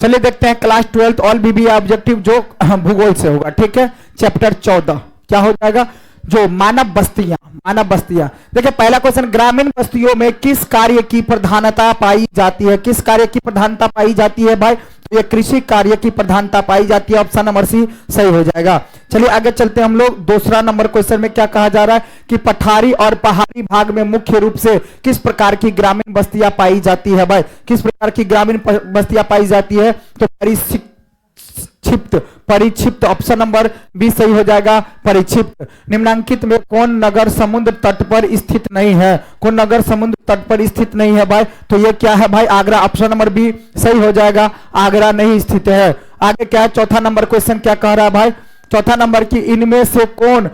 चलिए देखते हैं क्लास 12 ऑल बीबी ऑब्जेक्टिव जो भूगोल से होगा, ठीक है। चैप्टर 14 क्या हो जाएगा, जो मानव बस्तियां, मानव बस्तियां। देखिए पहला क्वेश्चन, ग्रामीण बस्तियों में किस कार्य की प्रधानता पाई जाती है, किस कार्य की प्रधानता पाई जाती है भाई, तो ये कृषि कार्य की प्रधानता पाई जाती है, ऑप्शन नंबर सी सही हो जाएगा। चलिए आगे चलते हैं हम लोग, दूसरा नंबर क्वेश्चन में क्या कहा जा रहा है कि पठारी और पहाड़ी भाग में मुख्य रूप से किस प्रकार की ग्रामीण बस्तियां पाई जाती है भाई, किस प्रकार की ग्रामीण बस्तियां पाई जाती है, तो परिक्षिप्त, परिक्षिप्त, ऑप्शन नंबर बी सही हो जाएगा, परिक्षिप्त। निम्नांकित में कौन नगर समुद्र तट पर स्थित नहीं है, कौन नगर समुद्र तट पर स्थित नहीं है भाई, तो ये क्या है भाई, आगरा, ऑप्शन नंबर बी सही हो जाएगा, आगरा नहीं स्थित है। आगे क्या है, चौथा नंबर क्वेश्चन क्या कह रहा है भाई, चौथा नंबर की इनमें से कौन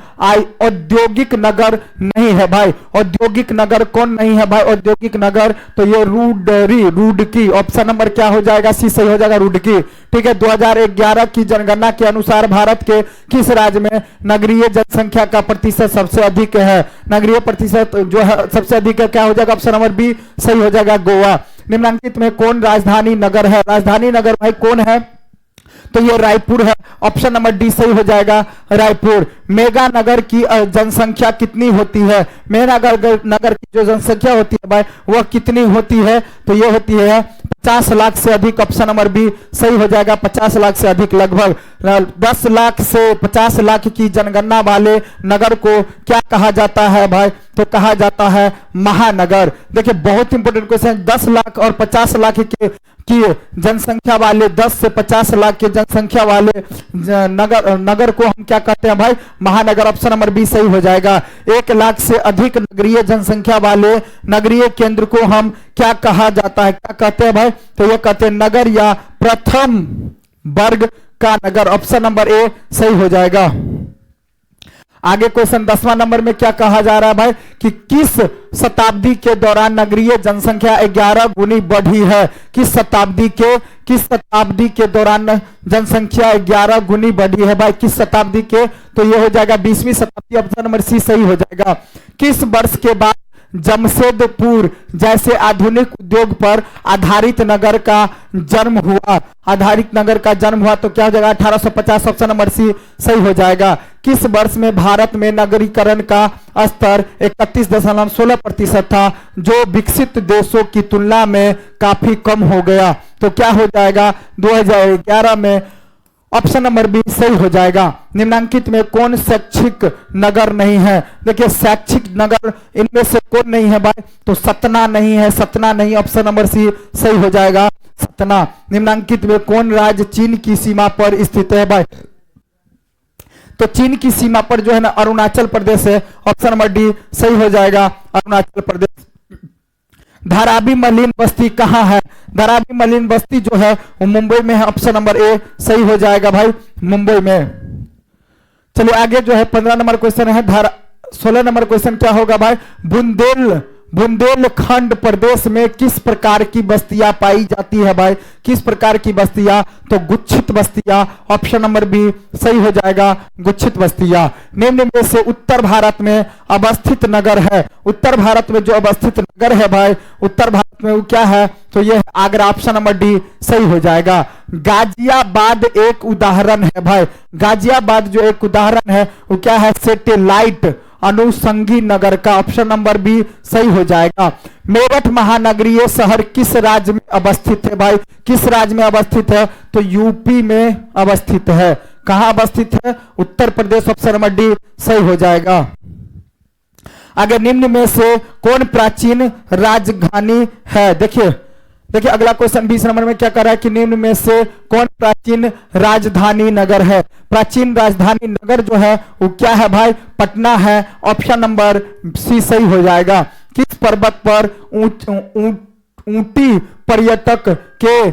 औद्योगिक नगर नहीं है भाई, औद्योगिक नगर कौन नहीं है भाई, औद्योगिक नगर, तो ये रुड़की, ऑप्शन नंबर क्या हो जाएगा, सी सही हो जाएगा, रुड़की, ठीक है। 2011 की जनगणना के अनुसार भारत के किस राज्य में नगरीय जनसंख्या का प्रतिशत सबसे अधिक है, नगरीय प्रतिशत जो है सबसे अधिक है, क्या हो जाएगा, ऑप्शन नंबर बी सही हो जाएगा, गोवा। निम्नलिखित में कौन राजधानी नगर है, राजधानी नगर भाई कौन है, तो ये रायपुर है, ऑप्शन नंबर डी सही हो जाएगा, रायपुर। मेगा नगर की जनसंख्या कितनी होती है, मेगा नगर की जो जनसंख्या होती है भाई वह कितनी होती है, तो ये होती है 50 लाख से अधिक, ऑप्शन नंबर बी सही हो जाएगा, 50 लाख से अधिक, लगभग 10 लाख से 50 लाख की जनगणना वाले नगर को क्या कहा जाता है भाई, तो कहा जाता है महानगर। देखिए बहुत इंपॉर्टेंट क्वेश्चन, 10 लाख और 50 लाख की जनसंख्या वाले, 10 से 50 लाख की जनसंख्या वाले नगर को हम क्या कहते हैं भाई, महानगर, ऑप्शन नंबर बी सही हो जाएगा। 1 लाख से अधिक नगरीय जनसंख्या वाले नगरीय केंद्र को हम क्या कहा जाता है, क्या कहते हैं भाई, तो ये कहते हैं नगर या प्रथम वर्ग का नगर, ऑप्शन नंबर ए सही हो जाएगा। आगे क्वेश्चन 10वां नंबर में क्या कहा जा रहा है भाई कि किस शताब्दी के दौरान नगरीय जनसंख्या 11 गुनी बढ़ी है, किस शताब्दी के दौरान जनसंख्या 11 गुनी बढ़ी है भाई, किस शताब्दी के, तो ये हो जाएगा 20वीं शताब्दी, ऑप्शन नंबर सी सही हो जाएगा। किस वर्ष के बाद जमशेदपुर जैसे आधुनिक उद्योग पर आधारित नगर का जन्म हुआ, आधारित नगर का जन्म हुआ, तो क्या हो जाएगा 1850, ऑप्शन नंबर सी सही हो जाएगा। किस वर्ष में भारत में नगरीकरण का स्तर 31.16% था, जो विकसित देशों की तुलना में काफी कम हो गया, तो क्या हो जाएगा 2011 में, ऑप्शन नंबर बी सही हो जाएगा। निम्नांकित में कौन शैक्षिक नगर नहीं है, देखिए शैक्षिक नगर इनमें से कौन नहीं है भाई, तो सतना नहीं है, सतना नहीं, ऑप्शन नंबर सी सही हो जाएगा, सतना। निम्नांकित में कौन राज्य चीन की सीमा पर स्थित है भाई, तो चीन की सीमा पर जो है ना अरुणाचल प्रदेश है, ऑप्शन नंबर डी सही हो जाएगा, अरुणाचल प्रदेश। धारावी मलिन बस्ती कहाँ है, धारावी मलिन बस्ती जो है वो मुंबई में है, ऑप्शन नंबर ए सही हो जाएगा भाई, मुंबई में। चलिए आगे जो है 15 नंबर क्वेश्चन है, 16 नंबर क्वेश्चन क्या होगा भाई, बुंदेलखंड प्रदेश में किस प्रकार की बस्तियां पाई जाती है भाई, किस प्रकार की बस्तियां, तो गुच्छित बस्तियां, ऑप्शन नंबर बी सही हो जाएगा, गुच्छित बस्तियां। निम्न में से उत्तर भारत में अवस्थित नगर है, उत्तर भारत में जो अवस्थित नगर है भाई, उत्तर भारत में वो क्या है, तो ये आगरा, ऑप्शन नंबर डी सही हो जाएगा। गाजियाबाद एक उदाहरण है भाई, गाजियाबाद जो एक उदाहरण है वो क्या है, सैटेलाइट अनुसंगी नगर का, ऑप्शन नंबर बी सही हो जाएगा। मेरठ महानगरीय शहर किस राज्य में अवस्थित है भाई, किस राज्य में अवस्थित है, तो यूपी में अवस्थित है, कहां अवस्थित है, Uttar Pradesh, option number D सही हो जाएगा। आगे निम्न में से कौन प्राचीन राजधानी है, देखिए अगला क्वेश्चन 20 नंबर में क्या कर रहा है कि निम्न में से कौन प्राचीन राजधानी नगर है, प्राचीन राजधानी नगर जो है वो क्या है भाई, पटना है, ऑप्शन नंबर सी सही हो जाएगा। किस पर्वत पर ऊटी पर्यटक के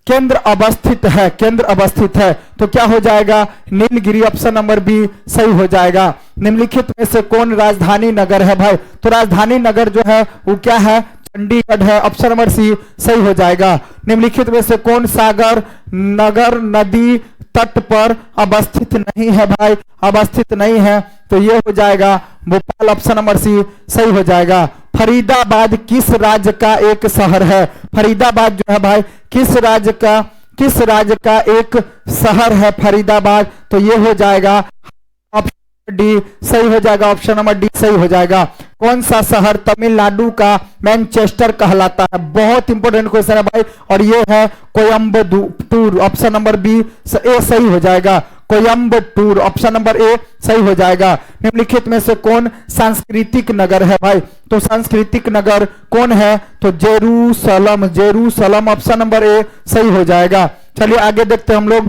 केंद्र अवस्थित है, केंद्र अवस्थित है, तो क्या हो जाएगा, नीलगिरी, ऑप्शन नंबर बी सही हो जाएगा। निम्नलिखित में से कौन राजधानी नगर है भाई, तो राजधानी नगर जो है वो क्या है, चंडीगढ़ है, ऑप्शन नंबर सी सही हो जाएगा। निम्नलिखित में से कौन सागर नगर नदी तट पर अवस्थित नहीं है भाई, अवस्थित नहीं है, तो ये हो जाएगा भोपाल, ऑप्शन नंबर सी सही हो जाएगा। फरीदाबाद किस राज्य का एक शहर है, फरीदाबाद जो है भाई किस राज्य का किस राज्य का एक शहर है फरीदाबाद? तो ये हो जाएगा ऑप्शन डी सही हो जाएगा, ऑप्शन नंबर डी सही हो जाएगा। कौन सा शहर तमिलनाडु का मैनचेस्टर कहलाता है? बहुत इंपॉर्टेंट क्वेश्चन है भाई, और ये है कोयम्बटूर, ऑप्शन नंबर बी ए सही हो जाएगा। कोयम्बटूर, ऑप्शन नंबर ए सही हो जाएगा। निम्नलिखित में से कौन सांस्कृतिक नगर है भाई? तो सांस्कृतिक नगर कौन है? तो Jerusalem, Jerusalem, option number A सही हो जाएगा। चलिए आगे देखते हैं हम लोग।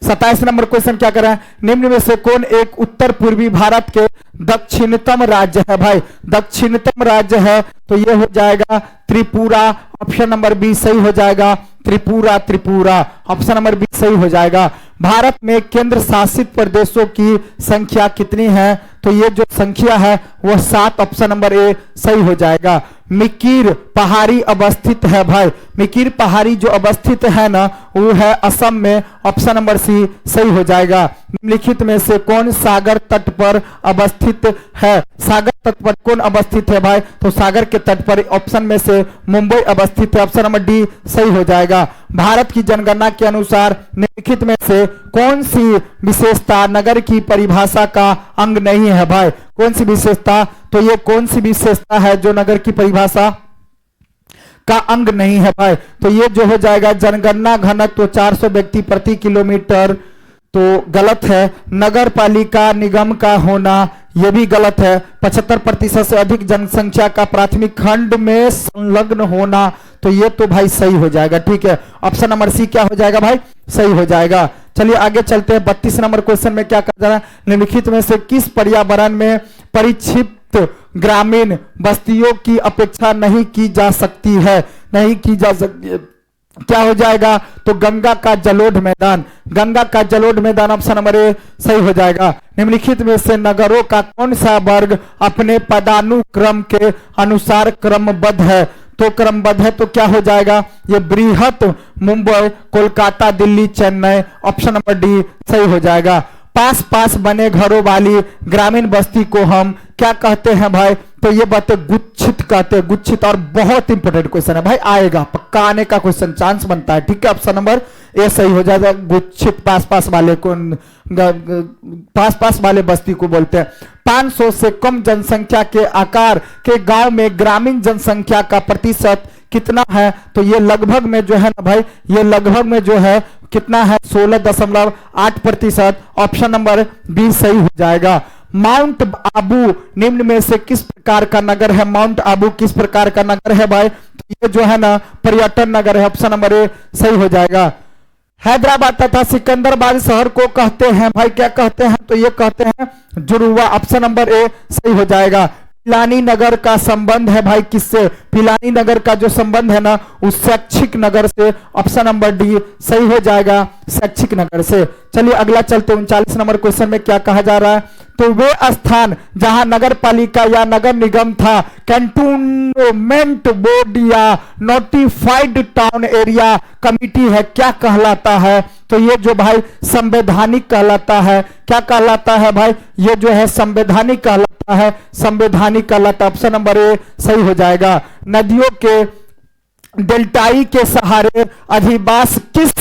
27 नंबर क्वेश्चन क्या कर रहा है? निम्न में से कौन एक उत्तर पूर्वी भारत के दक्षिणतम राज्य है भाई? दक्षिणतम राज्य है तो ये हो जाएगा त्रिपुरा, ऑप्शन नंबर बी सही हो जाएगा। Tripura, Tripura, option number B सही हो जाएगा। भारत में केंद्र शासित प्रदेशों की संख्या कितनी है? तो ये जो संख्या है वो 7, ऑप्शन नंबर ए सही हो जाएगा। मिकिर पहाड़ी अवस्थित है भाई, मिकिर पहाड़ी जो अवस्थित है ना वो है असम में, ऑप्शन नंबर सी सही हो जाएगा। निम्नलिखित में से कौन सागर तट पर अवस्थित है? सागर तट पर कौन अवस्थित है भाई? तो सागर के तट पर, ऑप्शन में से मुंबई अवस्थित है, ऑप्शन नंबर डी सही हो जाएगा। भारत की जनगणना के अनुसार निम्नलिखित में से कौन सी विशेषता नगर की परिभाषा का अंग नहीं है भाई? कौन सी विशेषता? तो ये कौन सी विशेषता है जो नगर की परिभाषा का अंग नहीं है भाई? तो ये जो हो जाएगा जनगणना घनत्व 400 व्यक्ति प्रति किलोमीटर, तो गलत है। नगर पालिका निगम का होना यह भी गलत है। 75% से अधिक जनसंख्या का प्राथमिक खंड में संलग्न होना, तो ये तो भाई सही हो जाएगा। ठीक है, ऑप्शन नंबर सी क्या हो जाएगा भाई? सही हो जाएगा। चलिए आगे चलते हैं। 32 नंबर क्वेश्चन में क्या कहा जा रहा है? निम्नलिखित में से किस पर्यावरण में परिक्षिप्त ग्रामीण बस्तियों की अपेक्षा नहीं की जा सकती है? नहीं की जा सकती है, क्या हो जाएगा? तो गंगा का जलोढ़ मैदान, गंगा का जलोढ़ मैदान, ऑप्शन नंबर ए सही हो जाएगा। निम्नलिखित में से नगरों का कौन सा वर्ग अपने पदानुक्रम के अनुसार क्रमबद्ध है? तो क्रमबद्ध है तो क्या हो जाएगा? ये बृहत, Mumbai, Kolkata, Delhi, Chennai, option number D सही हो जाएगा। पास पास बने घरों वाली ग्रामीण बस्ती को हम क्या कहते हैं भाई? तो ये बातें गुच्छित कहते हैं, गुच्छित। और बहुत इंपॉर्टेंट क्वेश्चन है भाई, आएगा पक्का आने का क्वेश्चन, चांस बनता है। ठीक है, ऑप्शन नंबर ए सही हो जाएगा। गुच्छित पास पास वाले को, पास पास वाले बस्ती को बोलते हैं। 500 से कम जनसंख्या के आकार के गांव में ग्रामीण जनसंख्या का प्रतिशत कितना है? तो ये लगभग में जो है ना भाई, ये लगभग में जो है कितना है? 16.8%, ऑप्शन नंबर बी सही हो जाएगा। माउंट आबू निम्न में से किस प्रकार का नगर है? माउंट आबू किस प्रकार का नगर है भाई? तो ये जो है ना पर्यटन नगर है, ऑप्शन नंबर ए सही हो जाएगा। हैदराबाद तथा सिकंदराबाद शहर को कहते हैं भाई, क्या कहते हैं? तो ये कहते हैं जुड़वा, ऑप्शन नंबर ए सही हो जाएगा। पिलानी नगर का संबंध है भाई किससे? पिलानी नगर का जो संबंध है ना उस शैक्षिक नगर से, ऑप्शन नंबर डी सही हो जाएगा, शैक्षिक नगर से। चलिए अगला चलते हैं। 39 नंबर क्वेश्चन में क्या कहा जा रहा है? तो वे स्थान जहां नगर पालिका या नगर निगम था, कैंटोनमेंट बोर्ड या नोटिफाइड टाउन एरिया कमिटी है, क्या कहलाता है? तो ये जो भाई संवैधानिक कहलाता है। क्या कहलाता है भाई? ये जो है संवैधानिक कहलाता है, संवैधानिक कहलाता है, ऑप्शन नंबर ए सही हो जाएगा। नदियों के डेल्टाई के सहारे अधिवास किस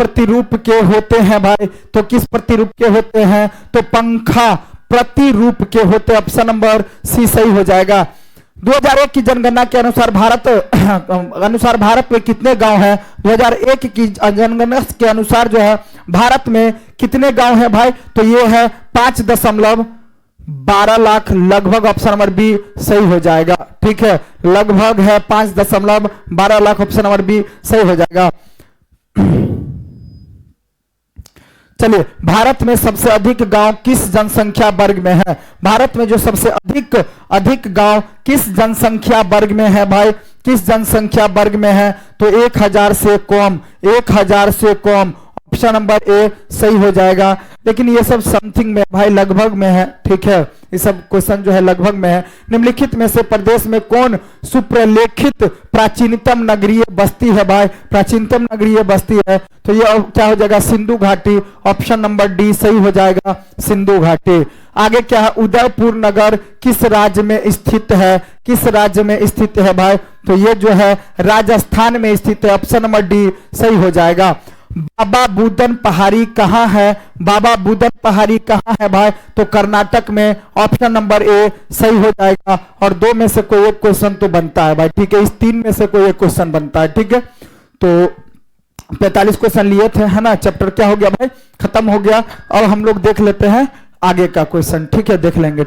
प्रतिरूप के होते हैं भाई? तो किस प्रतिरूप के होते हैं? तो पंखा प्रतिरूप के होते, ऑप्शन नंबर सी सही हो जाएगा। 2001 की जनगणना के अनुसार भारत में कितने गांव हैं? 2001 की जनगणना के अनुसार जो है भारत में कितने गांव हैं भाई? तो ये है 5.12 लाख लगभग, ऑप्शन नंबर बी सही हो जाएगा। ठीक है, लगभग है 5.12 लाख, ऑप्शन नंबर बी सही हो जाएगा। चलिए, भारत में सबसे अधिक गांव किस जनसंख्या वर्ग में है? भारत में जो सबसे अधिक गांव किस जनसंख्या वर्ग में है भाई? किस जनसंख्या वर्ग में है? तो 1000 से कम, 1000 से कम, ऑप्शन नंबर ए सही हो जाएगा। लेकिन ये सब समथिंग में भाई, लगभग में है, ठीक है, ये सब क्वेश्चन जो है लगभग में है। निम्नलिखित में से प्रदेश में कौन सुप्रलेखित प्राचीनतम नगरीय बस्ती है भाई? प्राचीनतम नगरीय बस्ती है तो ये क्या हो जाएगा? सिंधु घाटी। ऑप्शन नंबर डी सही हो जाएगा, सिंधु घाटी। आगे क्या है? उदयपुर नगर किस राज्य में स्थित है? किस राज्य में स्थित है भाई? तो ये जो है राजस्थान में स्थित है। ऑप्शन नंबर डी सही हो जाएगा। बाबा बुदन पहाड़ी कहाँ है? बाबा बुदन पहाड़ी कहाँ है भाई? तो कर्नाटक में। ऑप्शन नंबर ए सही हो जाएगा। और दो में से कोई एक क्वेश्चन तो बनता है भाई, ठीक है, इस तीन में से कोई एक क्वेश्चन बनता है, ठीक है। तो 45 क्वेश्चन लिए थे, है ना। चैप्टर क्या हो गया भाई? खत्म हो गया। अब हम लोग देख लेते हैं आगे का क्वेश्चन, ठीक है, देख लेंगे।